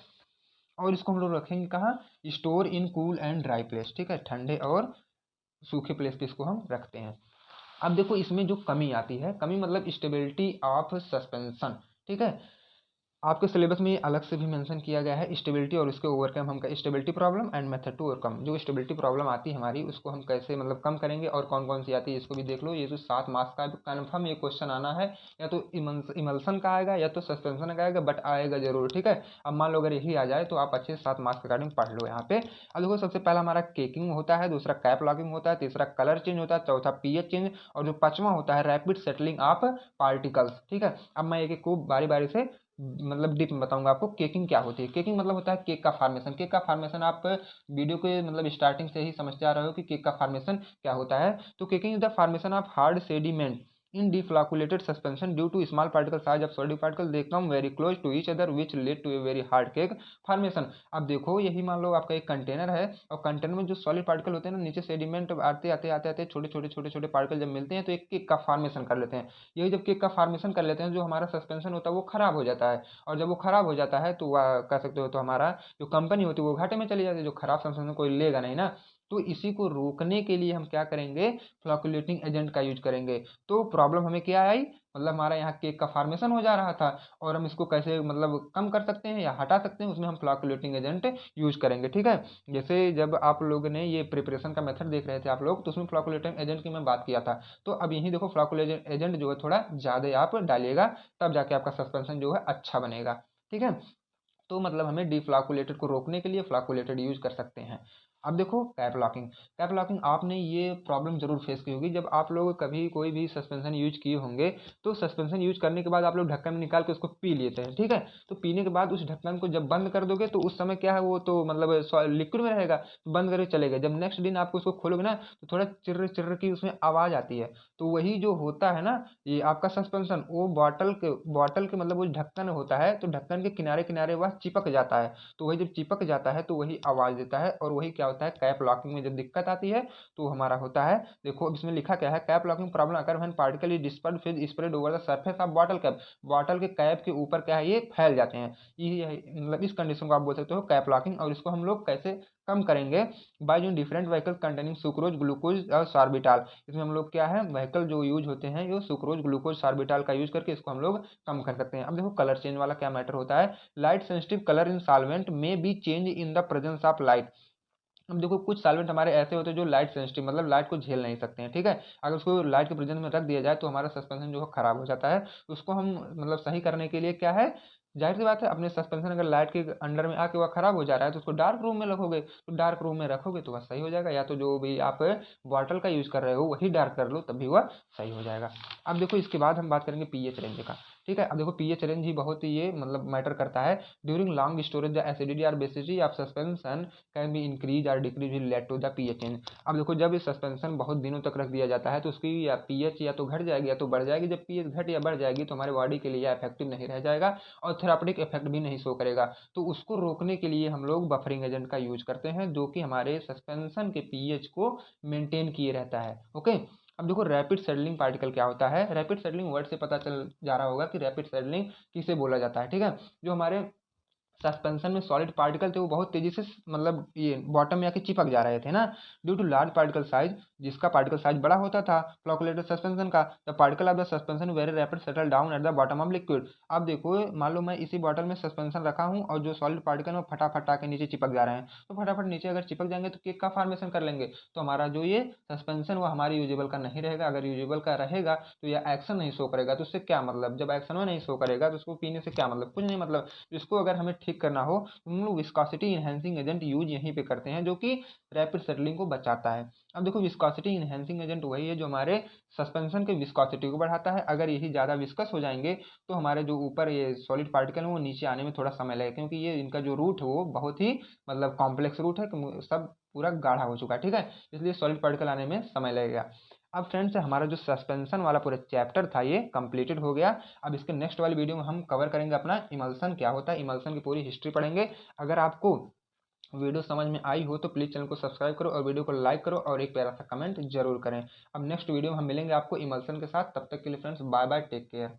Speaker 1: और इसको हम लोग रखेंगे कहाँ, store in cool and dry place, ठीक है, ठंडे और सूखे प्लेस पे इसको हम रखते हैं। अब देखो, इसमें जो कमी आती है, कमी मतलब स्टेबिलिटी ऑफ सस्पेंशन, ठीक है। आपके सिलेबस में ये अलग से भी मेंशन किया गया है, स्टेबिलिटी और उसके ओवरकम, हम stability problem and method to overcome. जो स्टेबिलिटी प्रॉब्लम आती है हमारी, उसको हम कैसे मतलब कम करेंगे, और कौन कौन सी आती है इसको भी देख लो। ये जो 7 मार्क्स का कन्फर्म ये क्वेश्चन आना है, या तो इमल्सन का आएगा या तो सस्पेंशन का आएगा, बट आएगा जरूर, ठीक है। अब मान लो अगर यही आ जाए तो आप अच्छे से 7 मार्क्स के अकॉर्डिंग पढ़ लो यहाँ पे। अब देखो, सबसे पहला हमारा केकिंग होता है, दूसरा कैप लॉकिंग होता है, तीसरा कलर चेंज होता है, चौथा पीएच चेंज, और जो पांचवा होता है रैपिड सेटलिंग ऑफ पार्टिकल्स, ठीक है। अब मैं एक एक को बारी बारी से मतलब डीप में बताऊंगा आपको केकिंग क्या होती है। केकिंग मतलब होता है केक का फार्मेशन। केक का फार्मेशन आप वीडियो के मतलब स्टार्टिंग से ही समझते आ रहे हो कि केक का फार्मेशन क्या होता है। तो caking is the formation of hard sediment in deflocculated suspension due to small particle size of solid particle they come very close to each other which led to a very hard cake formation. अब देखो, यही मान लो आपका एक container है, और container में जो सॉलिड पार्टिकल होते हैं ना, नीचे सेडिमेंट आते आते आते आते छोटे छोटे छोटे छोटे पार्टिकल जब मिलते हैं तो एक केक का फार्मेशन कर लेते हैं। यही जब केक का फार्मेशन कर लेते हैं, जो हमारा सस्पेंशन होता है वो खराब हो जाता है। और जब वो खराब हो जाता है तो वह कह सकते हो तो हमारा जो कंपनी होती है वो घाटे में चली जाती है, जो खराब सस्पेंशन कोई लेगा नहीं ना। तो इसी को रोकने के लिए हम क्या करेंगे, फ्लॉकुलेटिंग एजेंट का यूज करेंगे। तो प्रॉब्लम हमें क्या आई, मतलब हमारा यहाँ केक का फार्मेशन हो जा रहा था, और हम इसको कैसे मतलब कम कर सकते हैं या हटा सकते हैं, उसमें हम फ्लॉकुलेटिंग एजेंट यूज करेंगे, ठीक है। जैसे जब आप लोग ने ये प्रिपरेशन का मेथड देख रहे थे आप लोग, तो उसमें फ्लॉकुलेटिंग एजेंट की मैं बात किया था। तो अब यही देखो, फ्लॉकुलेटिंग एजेंट जो है थोड़ा ज़्यादा आप डालिएगा, तब जाके आपका सस्पेंशन जो है अच्छा बनेगा, ठीक है। तो मतलब हमें डिफ्लॉकुलेटेड को रोकने के लिए फ्लॉकुलेटेड यूज कर सकते हैं। अब देखो, कैप लॉकिंग। कैप लॉकिंग आपने ये प्रॉब्लम जरूर फेस की होगी, जब आप लोग कभी कोई भी सस्पेंशन यूज किए होंगे, तो सस्पेंशन यूज करने के बाद आप लोग ढक्कन निकाल के उसको पी लेते हैं, ठीक है। तो पीने के बाद उस ढक्कन को जब बंद कर दोगे तो उस समय क्या है, वो तो मतलब लिक्विड में रहेगा, तो बंद करके चलेगा। जब नेक्स्ट दिन आपको उसको खोलोगे ना, तो थोड़ा चिर्र चिर्र की उसमें आवाज आती है। तो वही जो होता है ना, ये आपका सस्पेंशन, वो बॉटल के मतलब वो ढक्कन होता है, तो ढक्कन के किनारे किनारे वह चिपक जाता है। तो वही जब चिपक जाता है तो वही आवाज देता है, और वही क्या होता है, कैप लॉकिंग में जब दिक्कत आती है तो हमारा होता है। देखो अब इसमें लिखा क्या है, cap locking problem occur when particle is dispersed फिर spread over the surface of bottle cap. Bottle के कैप के ऊपर क्या है, ये फैल जाते हैं। मतलब इस कंडीशन को आप बोल सकते हो कैप लॉकिंग। और इसको हम लोग कैसे कम करेंगे, by using different vehicle containing sucrose glucose और सार्बिटाल। इसमें हम लोग क्या है, व्हीकल जो यूज होते हैं ये सुक्रोज ग्लूकोज सार्बिटाल का यूज करके इसको हम लोग कम कर सकते हैं। अब देखो, कलर चेंज वाला क्या मैटर होता है, light sensitive colour in solvent में be change in the presence of light. अब देखो, कुछ सॉल्वेंट हमारे ऐसे होते हैं जो लाइट सेंसिटिव मतलब लाइट को झेल नहीं सकते हैं, ठीक है। अगर उसको लाइट के प्रेजेंस में रख दिया जाए तो हमारा सस्पेंशन जो है खराब हो जाता है। उसको हम मतलब सही करने के लिए क्या है, जाहिर सी बात है, अपने सस्पेंशन अगर लाइट के अंडर में आके वह खराब हो जा रहा है तो उसको डार्क रूम में रखोगे, तो डार्क रूम में रखोगे तो वह सही हो जाएगा, या तो जो भी आप बॉटल का यूज कर रहे हो वही डार्क कर लो, तभी वह सही हो जाएगा। अब देखो, इसके बाद हम बात करेंगे पीएच रेंज का, ठीक है। अब देखो, पीएच रेंज ही बहुत ही ये मतलब मैटर करता है। During long storage the acidity और basicity of suspension can be increase और decrease will lead to the pH change. अब देखो, जब ये सस्पेंशन बहुत दिनों तक रख दिया जाता है तो उसकी या पीएच या तो घट जाएगी या तो बढ़ जाएगी। जब पीएच घट या बढ़ जाएगी तो हमारे बॉडी के लिए इफेक्टिव नहीं रह जाएगा, और थेरापेटिक इफेक्ट भी नहीं शो करेगा। तो उसको रोकने के लिए हम लोग बफरिंग एजेंट का यूज करते हैं, जो कि हमारे सस्पेंशन के पीएच को मेंटेन किए रहता है, ओके। अब देखो, रैपिड सेटलिंग पार्टिकल क्या होता है। रैपिड सेटलिंग वर्ड से पता चल जा रहा होगा कि रैपिड सेटलिंग किसे बोला जाता है, ठीक है। जो हमारे सस्पेंशन में सॉलिड पार्टिकल थे वो बहुत तेजी से मतलब ये बॉटम में आके चिपक जा रहे थे ना, due to large particle size, जिसका पार्टिकल साइज बड़ा होता था फ्लोकुलेटेड सस्पेंशन का, the particle of the suspension very rapid settle down at the bottom of liquid. अब देखो मान लो मैं इसी बॉटल में सस्पेंशन रखा हूँ और जो सॉलिड पार्टिकल है वो फटाफट आके नीचे चिपक जा रहे हैं, तो फटाफट नीचे अगर चिपक जाएंगे तो केक का फॉर्मेशन कर लेंगे, तो हमारा जो ये सस्पेंशन वो हमारे यूजेबल का नहीं रहेगा। अगर यूजेबल का रहेगा तो यह एक्शन नहीं शो करेगा, तो उससे क्या मतलब, जब एक्शन में नहीं शो करेगा तो उसको पीने से क्या मतलब, कुछ नहीं मतलब। इसको अगर हमें ठीक करना हो तो हम लोग विस्कोसिटी इनहेंसिंग एजेंट यूज यहीं पे करते हैं, जो कि रैपिड सेटलिंग को बचाता है। अब देखो विस्कोसिटी इनहेंसिंग एजेंट वही है जो हमारे सस्पेंशन के विस्कोसिटी को बढ़ाता है। अगर यही ज़्यादा विस्कस हो जाएंगे तो हमारे जो ऊपर ये सॉलिड पार्टिकल है वो नीचे आने में थोड़ा समय लगेगा, क्योंकि ये इनका जो रूट है वो बहुत ही मतलब कॉम्प्लेक्स रूट है, सब पूरा गाढ़ा हो चुका है, ठीक है, इसलिए सॉलिड पार्टिकल आने में समय लगेगा। अब फ्रेंड्स हमारा जो सस्पेंशन वाला पूरा चैप्टर था ये कंप्लीटेड हो गया। अब इसके नेक्स्ट वाली वीडियो में हम कवर करेंगे अपना इमल्सन क्या होता है, इमल्सन की पूरी हिस्ट्री पढ़ेंगे। अगर आपको वीडियो समझ में आई हो तो प्लीज़ चैनल को सब्सक्राइब करो और वीडियो को लाइक करो और एक प्यारा सा कमेंट जरूर करें। अब नेक्स्ट वीडियो में हम मिलेंगे आपको इमल्सन के साथ, तब तक के लिए friends bye bye, take care.